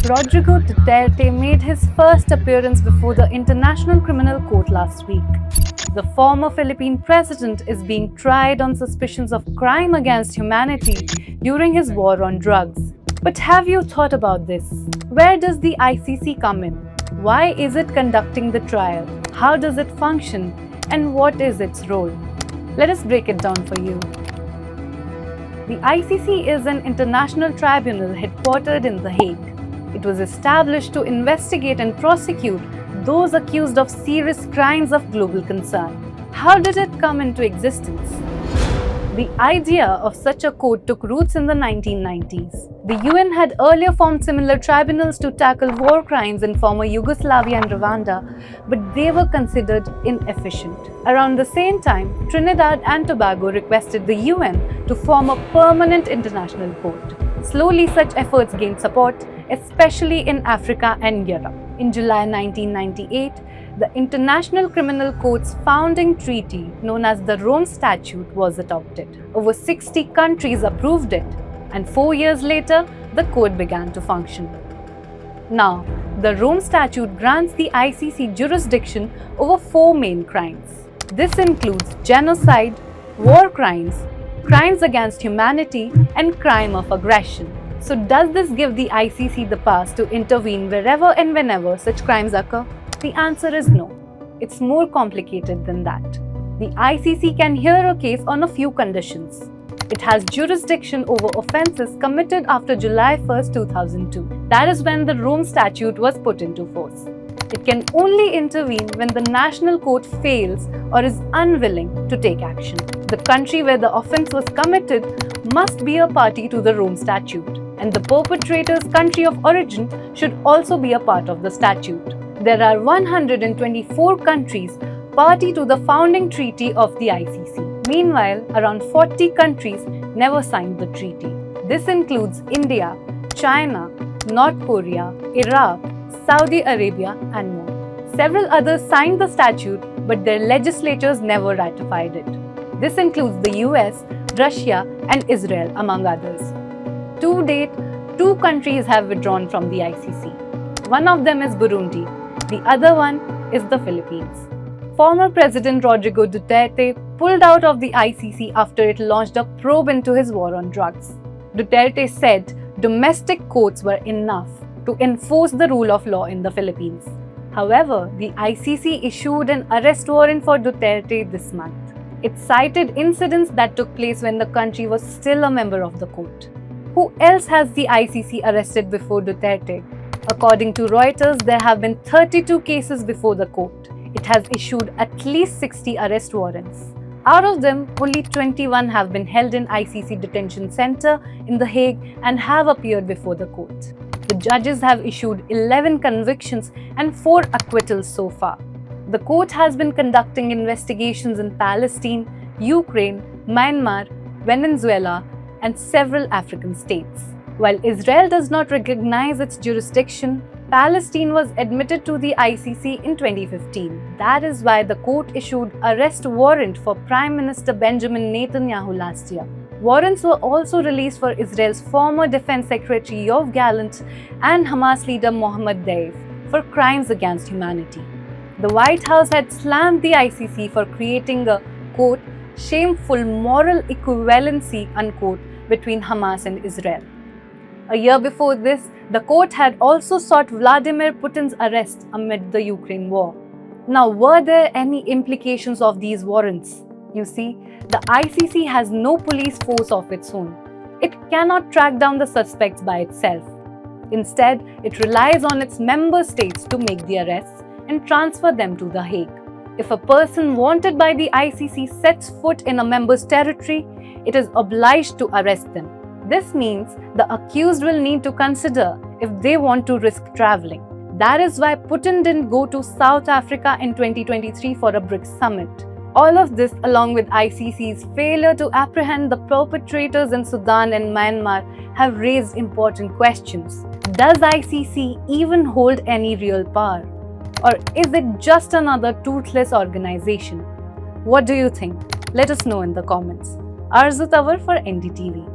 Rodrigo Duterte made his first appearance before the International Criminal Court last week. The former Philippine president is being tried on suspicions of crime against humanity during his war on drugs. But have you thought about this? Where does the ICC come in? Why is it conducting the trial? How does it function? And what is its role? Let us break it down for you. The ICC is an international tribunal headquartered in The Hague. It was established to investigate and prosecute those accused of serious crimes of global concern. How did it come into existence? The idea of such a court took roots in the 1990s. The UN had earlier formed similar tribunals to tackle war crimes in former Yugoslavia and Rwanda, but they were considered inefficient. Around the same time, Trinidad and Tobago requested the UN to form a permanent international court. Slowly, such efforts gained support, especially in Africa and Europe. In July 1998, the International Criminal Court's founding treaty, known as the Rome Statute, was adopted. Over 60 countries approved it, and 4 years later, the court began to function. Now, the Rome Statute grants the ICC jurisdiction over 4 main crimes. This includes genocide, war crimes, crimes against humanity, and crime of aggression. So does this give the ICC the powers to intervene wherever and whenever such crimes occur? The answer is no. It's more complicated than that. The ICC can hear a case on a few conditions. It has jurisdiction over offences committed after July 1, 2002. That is when the Rome Statute was put into force. It can only intervene when the national court fails or is unwilling to take action. The country where the offence was committed must be a party to the Rome Statute, and the perpetrator's country of origin should also be a part of the statute. There are 124 countries party to the founding treaty of the ICC. Meanwhile, around 40 countries never signed the treaty. This includes India, China, North Korea, Iraq, Saudi Arabia, and more. Several others signed the statute, but their legislatures never ratified it. This includes the US, Russia, and Israel, among others. To date, 2 countries have withdrawn from the ICC. One of them is Burundi. The other one is the Philippines. Former President Rodrigo Duterte pulled out of the ICC after it launched a probe into his war on drugs. Duterte said domestic courts were enough to enforce the rule of law in the Philippines. However, the ICC issued an arrest warrant for Duterte this month. It cited incidents that took place when the country was still a member of the court. Who else has the ICC arrested before Duterte? According to Reuters, there have been 32 cases before the court. It has issued at least 60 arrest warrants. Out of them, only 21 have been held in ICC Detention Center in The Hague and have appeared before the court. The judges have issued 11 convictions and 4 acquittals so far. The court has been conducting investigations in Palestine, Ukraine, Myanmar, Venezuela, and several African states. While Israel does not recognize its jurisdiction, Palestine was admitted to the ICC in 2015. That is why the court issued arrest warrant for Prime Minister Benjamin Netanyahu last year. Warrants were also released for Israel's former Defense Secretary Yoav Gallant and Hamas leader Mohammed Deif for crimes against humanity. The White House had slammed the ICC for creating a, quote, shameful moral equivalency, unquote, between Hamas and Israel. A year before this, the court had also sought Vladimir Putin's arrest amid the Ukraine war. Now, were there any implications of these warrants? You see, the ICC has no police force of its own. It cannot track down the suspects by itself. Instead, it relies on its member states to make the arrests and transfer them to The Hague. If a person wanted by the ICC sets foot in a member's territory, it is obliged to arrest them. This means the accused will need to consider if they want to risk traveling. That is why Putin didn't go to South Africa in 2023 for a BRICS summit. All of this, along with ICC's failure to apprehend the perpetrators in Sudan and Myanmar, have raised important questions. Does ICC even hold any real power? Or is it just another toothless organization? What do you think? Let us know in the comments. Arzu Tawar for NDTV.